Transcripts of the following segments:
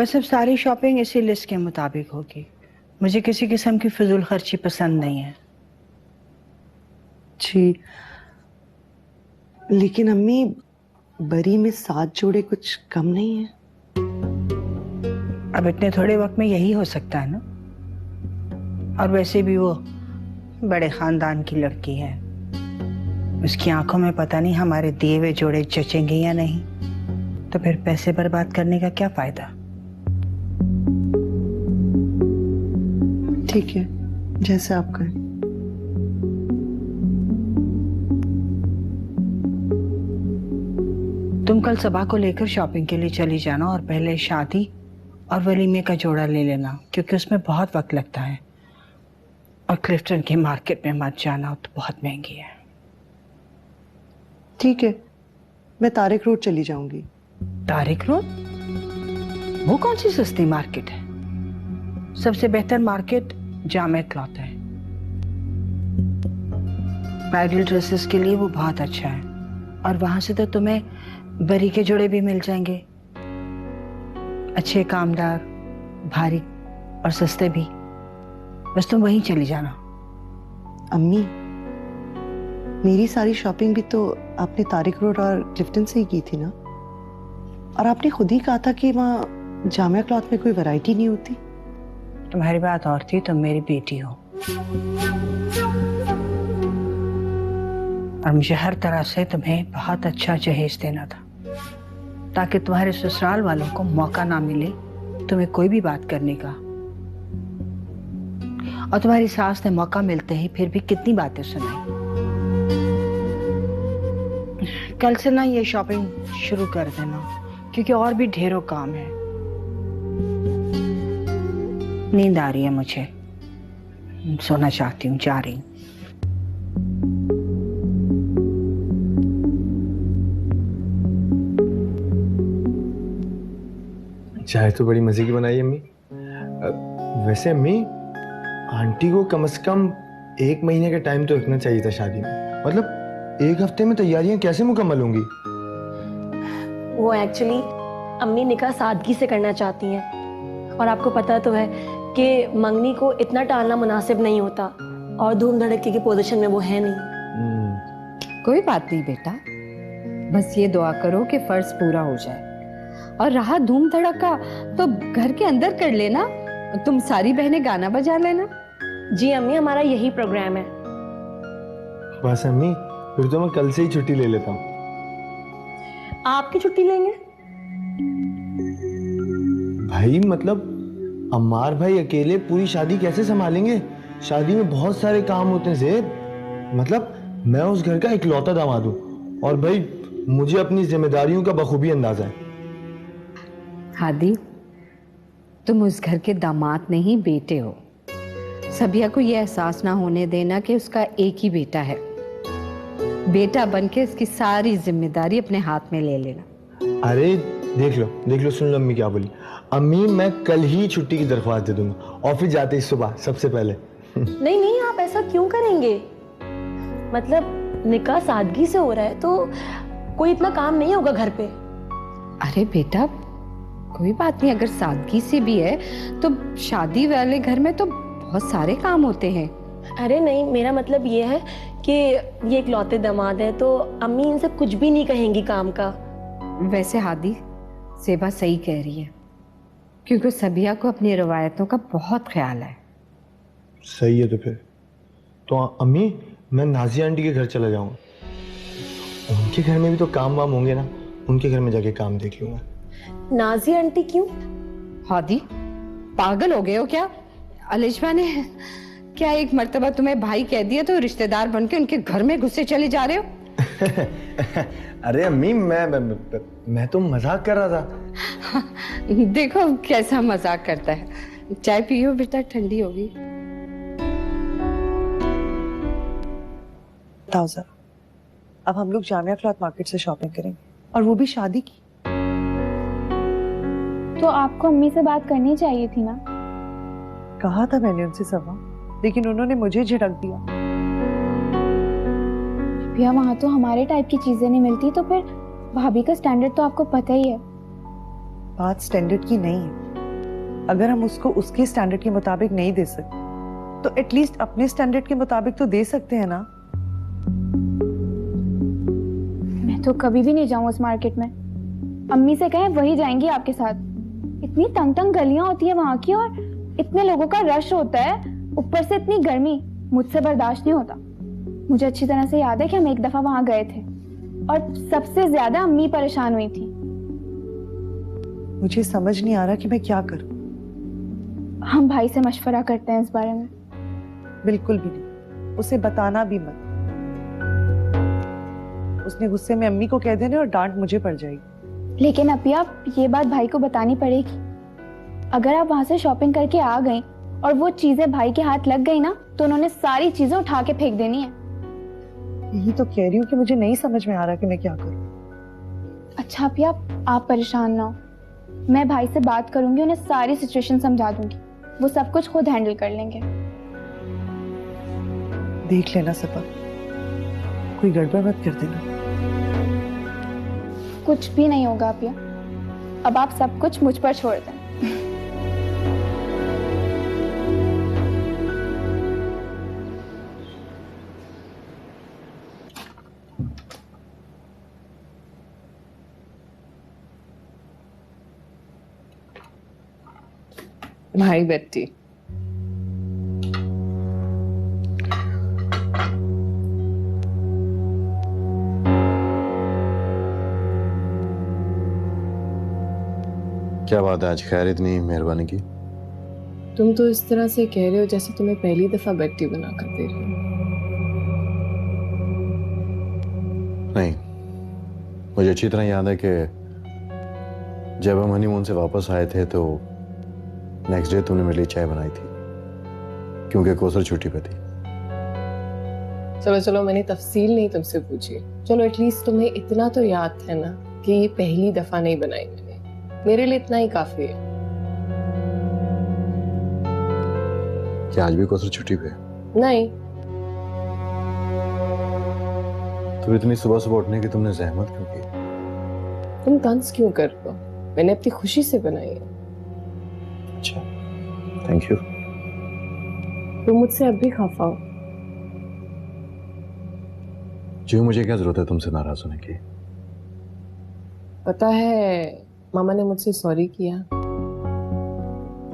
बस अब सारी शॉपिंग इसी लिस्ट के मुताबिक होगी। मुझे किसी किस्म की फिजूल खर्ची पसंद नहीं है। जी, लेकिन अम्मी बरी में 7 जोड़े कुछ कम नहीं है। अब इतने थोड़े वक्त में यही हो सकता है ना। और वैसे भी वो बड़े खानदान की लड़की है, उसकी आंखों में पता नहीं हमारे दिए हुए जोड़े जचेंगे या नहीं, तो फिर पैसे बर्बाद करने का क्या फायदा। ठीक है, जैसे आप कहें। तुम कल सबा को लेकर शॉपिंग के लिए चली जाना और पहले शादी और वलीमे का जोड़ा ले लेना, क्योंकि उसमें बहुत वक्त लगता है। और क्लिफ्टन की मार्केट में मत जाना, तो बहुत महंगी है। ठीक है, मैं तारिक रोड चली जाऊंगी। तारिक रोड? वो कौन सी सस्ती मार्केट है? सबसे बेहतर मार्केट जामे क्लॉथ है। ब्राइडल ड्रेसेस के लिए वो बहुत अच्छा है। और वहां से तो तुम्हें बरी के जोड़े भी मिल जाएंगे, अच्छे, कामदार, भारी और सस्ते भी। बस तुम वहीं चली जाना। अम्मी, मेरी सारी शॉपिंग भी तो आपने तारिक रोड और क्लिफ्टन से ही की थी ना। और आपने खुद ही कहा था कि वहाँ जामिया क्लॉथ में कोई वैरायटी नहीं होती। तुम्हारी बात और थी, तुम मेरी बेटी हो और मुझे हर तरह से तुम्हें बहुत अच्छा जहेज देना था, ताकि तुम्हारे ससुराल वालों को मौका ना मिले तुम्हें कोई भी बात करने का। और तुम्हारी सास ने मौका मिलते ही फिर भी कितनी बातें सुनाई। कल से ना ये शॉपिंग शुरू कर देना, क्योंकि और भी ढेरों काम है। नींद आ रही है मुझे, सोना चाहती हूँ, जा रही हूँ। चाय तो बड़ी मजे की बनाई है अम्मी। वैसे अम्मी, आंटी को कम से कम 1 महीने का टाइम तो रखना चाहिए था शादी में। मतलब 1 हफ्ते में तैयारियां कैसे मुकम्मल होंगी? वो एक्चुअली अम्मी निकाह सादगी से करना चाहती हैं, और आपको पता तो है कि मंगनी को इतना टालना मुनासिब नहीं होता, और धूम धड़के की पोजीशन में वो है नहीं। कोई बात नहीं बेटा, बस ये दुआ करो कि फर्ज पूरा हो जाए। और रहा धूम धड़का तो घर के अंदर कर लेना, तुम सारी बहनें गाना बजा लेना। जी अम्मी, हमारा यही प्रोग्राम है। बस अम्मी, फिर तो मैं कल से ही छुट्टी ले लेता हूँ। आपकी छुट्टी लेंगे? भाई मतलब अम्मार भाई अकेले पूरी शादी कैसे संभालेंगे? शादी में बहुत सारे काम होते हैं ज़ेब। मतलब मैं उस घर का इकलौता दामाद हूँ, और भाई मुझे अपनी जिम्मेदारियों का बखूबी अंदाजा है। हादी, तुम उस घर के दामाद नहीं, बेटे हो। सबिया को यह एहसास ना होने देना कि उसका एक ही बेटा है। बेटा बनके उसकी सारी जिम्मेदारी अपने हाथ में ले लेना। अरे देख लो, सुन लो अम्मी क्या बोली। अम्मी, मैं कल ही छुट्टी की दरख्वास्त दे दूंगा, ऑफिस जाते ही सुबह सबसे पहले। नहीं नहीं, आप ऐसा क्यों करेंगे? मतलब निकाह सादगी से हो रहा है तो कोई इतना काम नहीं होगा घर पे। अरे बेटा, कोई बात नहीं, अगर सादगी से भी है तो शादी वाले घर में तो बहुत सारे काम होते हैं। अरे नहीं, मेरा मतलब ये है कि ये इकलौते दामाद है तो अम्मी इनसे कुछ भी नहीं कहेंगी काम का। वैसे हादी, सेबा सही कह रही है, क्योंकि सबिया को अपनी रवायतों का बहुत ख्याल है। सही है। तो फिर तो अम्मी, मैं नाजिया आंटी के घर चला जाऊंगा। उनके घर में भी तो काम वाम होंगे ना, उनके घर में जाके काम देख लूंगा। नाजिया आंटी क्यों? हादी, पागल हो गए हो क्या? अलिशबा ने क्या एक मर्तबा तुम्हें भाई कह दिया तो रिश्तेदार बनके उनके घर में घुसे चले जा रहे हो? अरे अम्मी, मैं तो मजाक कर रहा था। देखो कैसा मजाक करता है। चाय पियो बेटा, ठंडी होगी। बताओ जरा, अब हम लोग जामिया क्लॉथ मार्केट से शॉपिंग करेंगे, और वो भी शादी की। तो आपको अम्मी से बात करनी चाहिए थी ना। कहा था मैंने उनसे सबा, लेकिन उन्होंने मुझे झिड़क दिया। भैया, वहाँ तो हमारे टाइप की चीजें नहीं मिलती, तो फिर भाभी का स्टैंडर्ड तो आपको पता ही है। बात स्टैंडर्ड की नहीं है, अगर हम उसको उसके स्टैंडर्ड के मुताबिक नहीं दे सकते तो एटलीस्ट अपने स्टैंडर्ड के मुताबिक तो दे सकते हैं ना। मैं तो कभी भी नहीं जाऊँ उस मार्केट में। अम्मी से कहें वही जाएंगी आपके साथ। इतनी तंग तंग गलियां होती है वहां की और इतने लोगों का रश होता है, ऊपर से इतनी गर्मी, मुझसे बर्दाश्त नहीं होता। मुझे अच्छी तरह से याद है कि हम एक दफा वहां गए थे और सबसे ज्यादा अम्मी परेशान हुई थी। मुझे समझ नहीं आ रहा कि मैं क्या करूं। हम भाई से मशवरा करते हैं इस बारे में। बिल्कुल भी नहीं, उसे बताना भी मत। उसने गुस्से में अम्मी को कह देने और डांट मुझे पड़ जाएगी। लेकिन अभी आप ये बात भाई को बतानी पड़ेगी। अगर आप वहां से शॉपिंग करके आ गई और वो चीजें भाई के हाथ लग गई ना तो उन्होंने सारी चीजें उठा के फेंक देनी है। यही तो कह रही हूँ कि मुझे नहीं समझ में आ रहा कि मैं क्या करूं। अच्छा अभी आप परेशान ना हो, मैं भाई से बात करूंगी, उन्हें सारी सिचुएशन समझा दूंगी। वो सब कुछ खुद हैंडल कर लेंगे। देख लेना सपा, कोई गड़बड़ मत कर देना। कुछ भी नहीं होगा अपिया, अब आप सब कुछ मुझ पर छोड़ दें। भाई बेटी, क्या बात है, आज खैर इतनी मेहरबानी की? तुम तो इस तरह से कह रहे हो जैसे तुम्हें पहली दफा बेटी बना कर दे रही हूँ। नहीं, मुझे अच्छी तरह याद है कि जब हम हनीमून से वापस आए थे तो नेक्स्ट डे तुमने मेरे लिए चाय बनाई थी, क्योंकि कौसर छुट्टी पे थी। चलो चलो, मैंने तफसील नहीं तुमसे पूछी। चलो एटलीस्ट तुम्हें इतना तो याद है ना कि ये पहली दफा नहीं बनाई मैंने। मेरे लिए इतना ही काफी है। क्या आज भी कौसर छुट्टी पे? नहीं, तो इतनी सुबह सुबह उठने की तुमने जहमत क्यों की? तुम तंज क्यों कर रहे हो? मैंने अपनी खुशी से बनाई है। अच्छा, थैंक यू। तुम मुझसे अब भी खफा हो। जी, मुझे क्या जरूरत है तुमसे नाराज होने की? पता है, मामा ने मुझसे सॉरी किया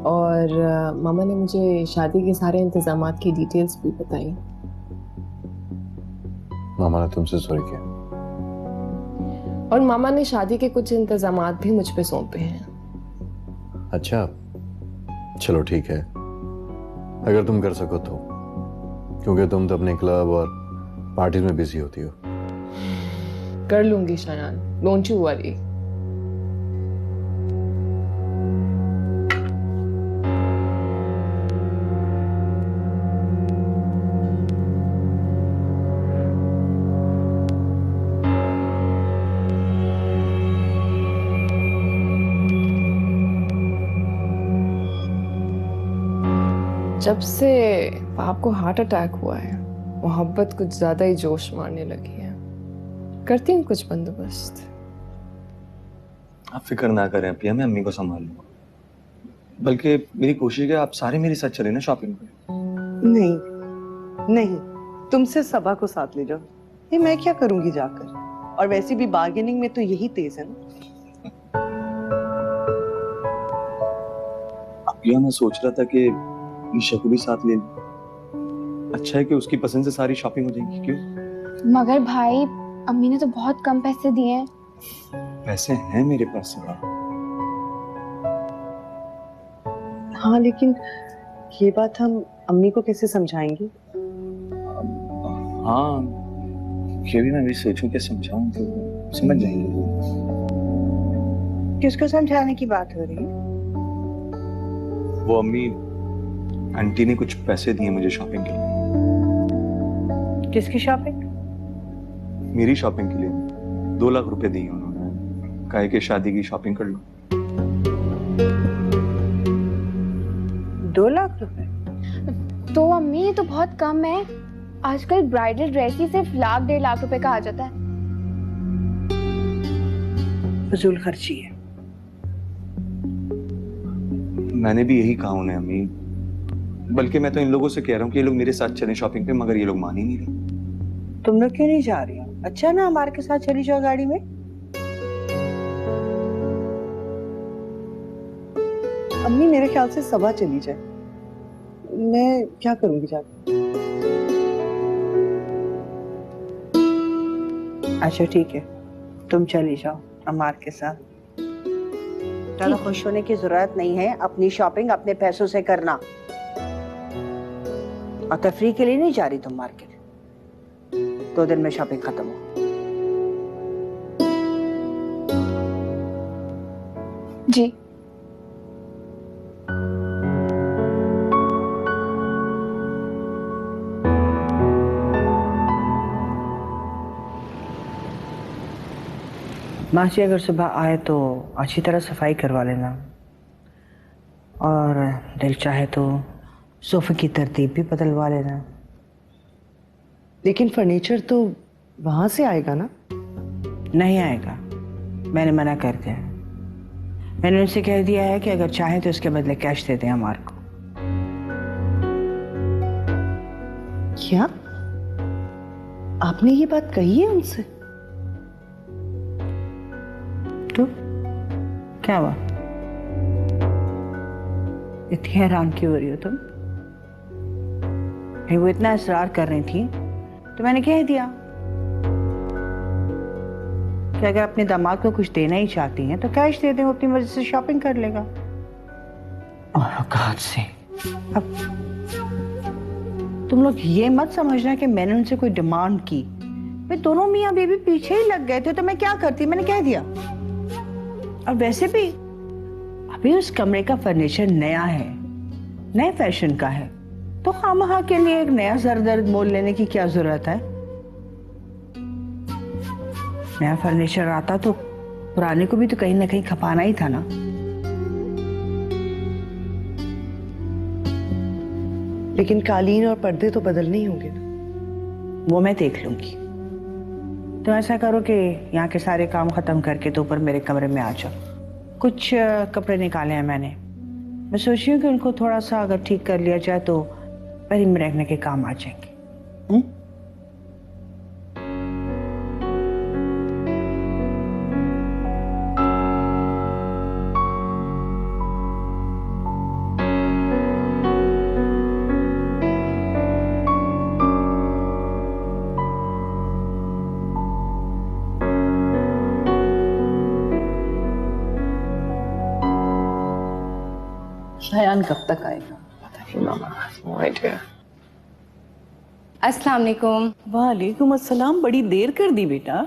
और मामा ने मुझे शादी के सारे इंतजामात की डिटेल्स भी बताई। मामा ने तुमसे सॉरी किया? और मामा ने शादी के कुछ इंतजामात भी मुझ पे सौंपे हैं। अच्छा, चलो ठीक है, अगर तुम कर सको तो, क्योंकि तुम तो अपने क्लब और पार्टीज में बिजी होती हो। कर लूंगी शायान, डोंट यू वरी। जब से पाप को हार्ट अटैक हुआ है, मोहब्बत कुछ ज्यादा ही जोश मारने लगी है। करती हूँ कुछ बंदोबस्त। आप फिक्र ना करें पिया, मैं अम्मी को संभाल लूंगा। बल्कि मेरी कोशिश है आप सारे मेरे साथ चले ना शॉपिंग पे। नहीं नहीं, तुमसे सबा को साथ ले जाओ। ये मैं क्या करूंगी जाकर, और वैसे भी बार्गेनिंग में तो यही तेज है ना। पिया, मैं सोच रहा था कि ईशा को भी साथ ले लूं। अच्छा है कि उसकी पसंद से सारी शॉपिंग हो जाएगी। क्यों? मगर भाई, अम्मी ने तो बहुत कम पैसे दिए हैं। पैसे हैं मेरे पास सबा। हाँ, लेकिन ये बात हम अम्मी को कैसे समझाएंगे? हाँ, ये भी मैं भी सोचूं कि समझाऊं तो समझ जाएंगे। किसको समझाने की बात हो रही है? वो अम्मी, आंटी ने कुछ पैसे दिए मुझे शॉपिंग के लिए। किसकी शॉपिंग? मेरी शॉपिंग के लिए 2 लाख रुपए दिए उन्होंने। कहा कि शादी की शॉपिंग कर लो। 2 लाख रुपए? तो अम्मी ये तो बहुत कम है। आजकल ब्राइडल ड्रेस ही सिर्फ 1.5 रुपए का आ जाता है। फजूल खर्ची है। मैंने भी यही कहा उन्हें अम्मी, बल्कि मैं तो इन लोगों से कह रहा हूँ कि ये लोग मेरे साथ चलें शॉपिंग पे, मगर ये लोग मान ही नहीं रहे। तुम लोग क्यों नहीं जा रही हो? अच्छा ना, हमारे के साथ चली जाओ गाड़ी में। अम्मी मेरे ख्याल से सभा चली जाए, मैं क्या करूंगी जाकर? अच्छा ठीक है, तुम चली जाओ अमार के साथ। ज्यादा खुश होने की जरूरत नहीं है, अपनी शॉपिंग अपने पैसों से करना। और तफरीह के लिए नहीं जा रही तुम मार्केट, 2 दिन में शॉपिंग खत्म हो। जी। मासी अगर सुबह आए तो अच्छी तरह सफाई करवा लेना, और दिल चाहे तो सोफे की तरतीब भी बदलवा लेना। लेकिन फर्नीचर तो वहां से आएगा ना? नहीं आएगा, मैंने मना कर दिया। मैंने उनसे कह दिया है कि अगर चाहे तो उसके बदले कैश दे दें हमारे को। क्या आपने ये बात कही है उनसे? तो क्या हुआ, इतनी हैरान क्यों हो रही हो तुम? भाई वो इतना इसरार कर रही थी तो मैंने कह दिया कि अगर अपने दामाद को कुछ देना ही चाहती हैं तो कैश दे दें, वो अपनी मर्जी से शॉपिंग कर लेगा। और औकात से। अब तुम लोग ये मत समझना कि मैंने उनसे कोई डिमांड की। भाई दोनों मियाँ बीवी पीछे ही लग गए थे तो मैं क्या करती, मैंने कह दिया। और वैसे भी अभी उस कमरे का फर्नीचर नया है, नए फैशन का है, तो खामखा के लिए एक नया सरदर्द मोल लेने की क्या जरूरत है? नया फर्नीचर आता तो पुराने को भी तो कहीं ना कहीं खपाना ही था ना। लेकिन कालीन और पर्दे तो बदलने ही होंगे ना। वो मैं देख लूंगी। तो ऐसा करो कि यहाँ के सारे काम खत्म करके तो ऊपर मेरे कमरे में आ जाओ। कुछ कपड़े निकाले हैं मैंने, मैं सोच रही हूँ कि उनको थोड़ा सा अगर ठीक कर लिया जाए तो परी में रखने के काम आ जाएंगे। शयान कब तक आएगा पता नहीं मामा, नो आइडिया। अस्सलाम वालेकुम। वालेकुम अस्सलाम, बड़ी देर कर दी बेटा।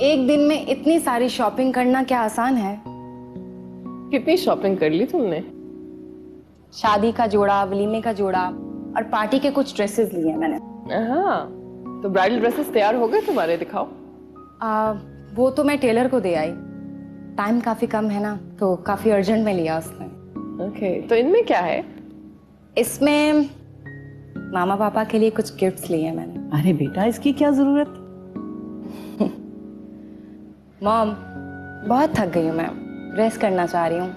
एक दिन में इतनी सारी शॉपिंग करना क्या आसान है? कितनी शॉपिंग कर ली तुमने? शादी का जोड़ा, वलीमे का जोड़ा और पार्टी के कुछ ड्रेसेस लिए हैं मैंने। हाँ, तो ब्राइडल ड्रेसेस तैयार हो गए तुम्हारे, दिखाओ। वो तो मैं टेलर को दे आई, टाइम काफी कम है ना, तो काफी अर्जेंट में लिया उसने। ओके, तो इनमें क्या है? इसमें मामा पापा के लिए कुछ गिफ्ट्स लिए हैं मैंने। अरे बेटा इसकी क्या जरूरत? मॉम, बहुत थक गई हूँ मैं, रेस्ट करना चाह रही हूँ।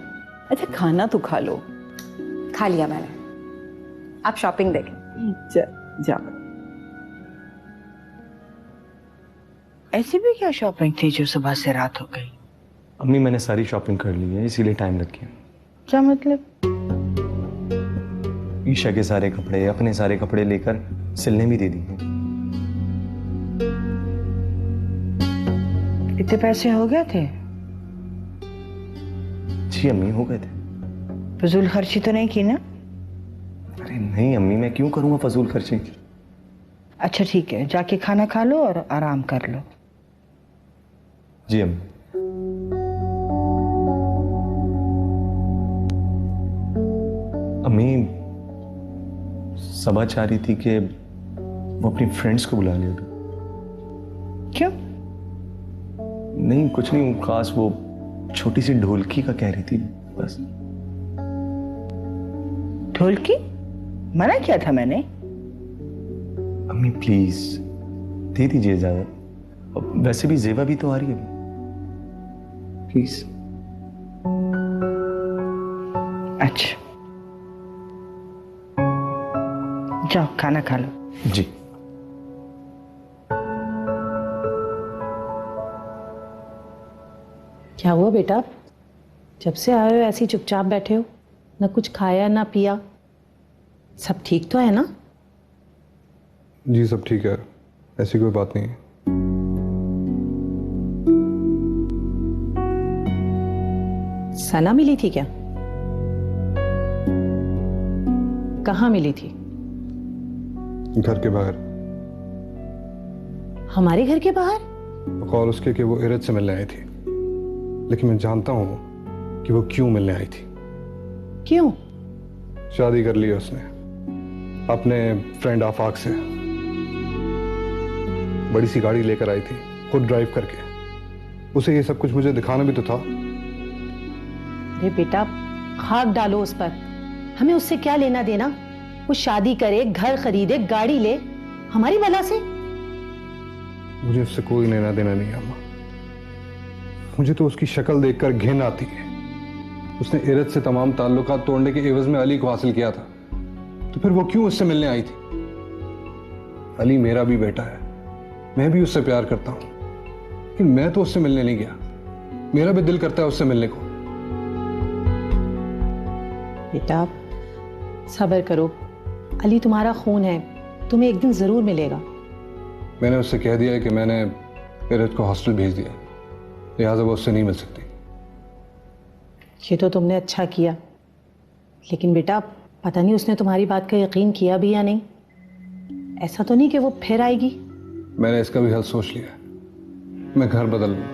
अच्छा खाना तो खा लो। खा लिया मैंने, आप शॉपिंग देखें। जा। ऐसी भी क्या शॉपिंग थी जो सुबह से रात हो गई? अम्मी मैंने सारी शॉपिंग कर ली है, इसीलिए टाइम लग गया। क्या मतलब? ईशा के सारे कपड़े, अपने सारे कपड़े लेकर सिलने भी दे दिए। इतने पैसे हो गए थे? जी अम्मी, हो गए थे। फजूल खर्ची तो नहीं की ना? अरे नहीं अम्मी, मैं क्यों करूंगा फजूल खर्ची। अच्छा ठीक है, जाके खाना खा लो और आराम कर लो। जी अम्मी। अम्मी सबा चाह रही थी कि वो अपनी फ्रेंड्स को बुला ले। क्यों? नहीं कुछ नहीं, खास वो छोटी सी ढोलकी का कह रही थी बस। ढोलकी? मना किया था मैंने। अम्मी प्लीज दे दीजिए इजाजत, वैसे भी जेबा भी तो आ रही है, प्लीज। अच्छा, जाओ खाना खा लो। जी। क्या हुआ बेटा, जब से आए हो ऐसे ही चुपचाप बैठे हो, ना कुछ खाया ना पिया? सब ठीक तो है ना? जी सब ठीक है, ऐसी कोई बात नहीं है। सना मिली थी क्या? कहाँ मिली थी? घर के बाहर। हमारे घर के बाहर? बकौल उसके कि वो इरद से मिलने आई थी, लेकिन मैं जानता हूं कि वो क्यों मिलने आई थी। क्यों? शादी कर ली है उसने अपने फ्रेंड आफाक से। बड़ी सी गाड़ी लेकर आई थी, खुद ड्राइव करके। उसे ये सब कुछ मुझे दिखाना भी तो था। अरे बेटा, खाक डालो उस पर, हमें उससे क्या लेना देना? वो शादी करे, घर खरीदे, गाड़ी ले, हमारी भला से? मुझे उससे कोई लेना देना नहीं अम्मा। मुझे तो उसकी शक्ल देखकर घिन आती है। उसने इरद से तमाम ताल्लुकात तोड़ने के एवज में अली को हासिल किया था, तो फिर वो क्यों उससे मिलने आई थी? अली मेरा भी बेटा है, मैं भी उससे प्यार करता हूं, लेकिन मैं तो उससे मिलने नहीं गया। मेरा भी दिल करता है उससे मिलने को। बेटा सब्र करो, अली तुम्हारा खून है, तुम्हें एक दिन जरूर मिलेगा। मैंने उससे कह दिया है कि मैंने इरद को हॉस्टल भेज दिया, लिहाजा वो उससे नहीं मिल सकती। ये तो तुमने अच्छा किया, लेकिन बेटा पता नहीं उसने तुम्हारी बात का यकीन किया भी या नहीं। ऐसा तो नहीं कि वो फिर आएगी? मैंने इसका भी हल सोच लिया है। मैं घर बदल लूंगा।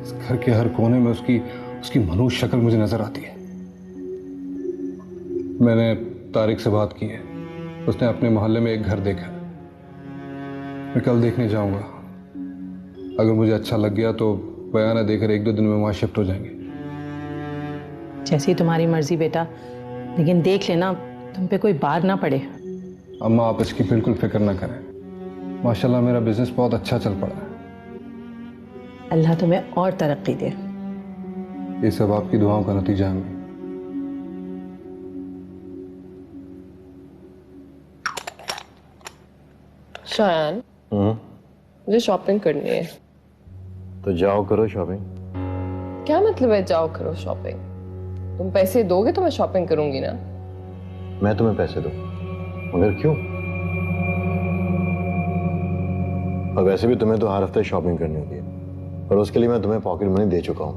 इस घर के हर कोने में उसकी मनहूस शक्ल मुझे नजर आती है। मैंने तारिक से बात की है, उसने अपने मोहल्ले में एक घर देखा। मैं कल देखने जाऊंगा। अगर मुझे अच्छा लग गया तो बयाना देकर 1-2 दिन में वहां शिफ्ट हो जाएंगे। जैसी तुम्हारी मर्जी बेटा, लेकिन देख लेना तुम पे कोई बार ना पड़े। अम्मा आप इसकी बिल्कुल फिक्र ना करें। माशाल्लाह मेरा बिजनेस बहुत अच्छा चल पड़ा है। अल्लाह तुम्हें और तरक्की दे। ये सब आपकी दुआओं का नतीजा है। शायान, मुझे शॉपिंग करनी है। तो जाओ करो शॉपिंग। क्या मतलब है जाओ करो शॉपिंग? तुम पैसे दोगे तो मैं शॉपिंग करूंगी ना। मैं तुम्हें पैसे दूं, मगर क्यों? और वैसे भी तुम्हें तो हर हफ्ते शॉपिंग करनी होती है, और उसके लिए मैं तुम्हें पॉकेट मनी दे चुका हूं।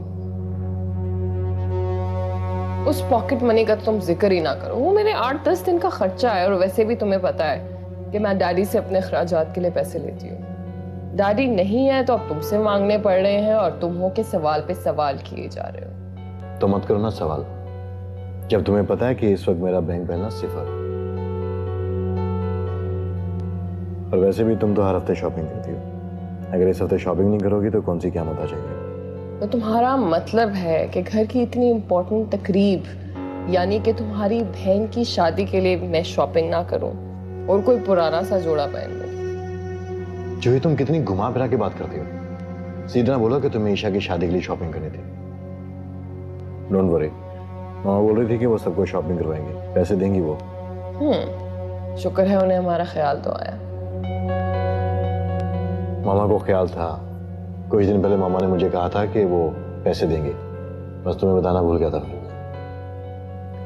उस पॉकेट मनी का तुम जिक्र ही ना करो, वो मेरे 8-10 दिन का खर्चा है। और वैसे भी तुम्हें पता है कि मैं डैडी से अपने खर्चात के लिए पैसे लेती हूँ। डैडी नहीं है तो अब तुमसे मांगने पड़ रहे हैं, और तुम हो के सवाल पे सवाल किए जा रहे हो। तो मत करो ना सवाल, जब तुम्हें पता है कि इस वक्त मेरा बैंक बैलेंस 0 है। और वैसे भी तुम तो हर हफ्ते शॉपिंग करती हो। अगर इस हफ्ते शॉपिंग नहीं करोगी तो कौन सी क़यामत आ जाएगी? तो तुम्हारा मतलब है कि घर की इतनी इम्पोर्टेंट तकरीब, यानी कि तुम्हारी बहन की शादी के लिए मैं शॉपिंग ना करूं और कोई पुराना सा जोड़ा पहन लूं? जो ही तुम कितनी घुमा फिरा के बात करती हो। सीधा ना बोलो कि तुम्हें ईशा की शादी के लिए शॉपिंग करनी थी। डोंट वरी, मामा बोल रही थी कि वो सबको शॉपिंग करवाएंगे, पैसे देंगी वो। शुक्र है उन्हें हमारा ख्याल तो आया। मामा को ख्याल था। कुछ दिन पहले मामा ने मुझे कहा था कि वो पैसे देंगे, बस तुम्हें बताना भूल गया था।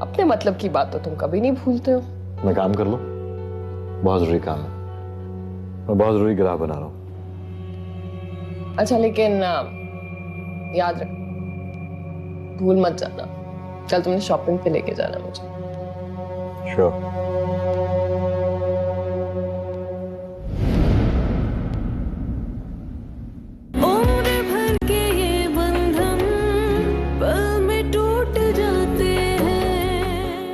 अपने मतलब की बात तो तुम कभी नहीं भूलते हो। मैं काम कर लूं, बहुत जरूरी काम है, मैं बहुत जरूरी ग्राहक बना रहा हूं। अच्छा, लेकिन याद रख, भूल मत जाना, कल तुमने शॉपिंग पे लेके जाना मुझे। श्योर।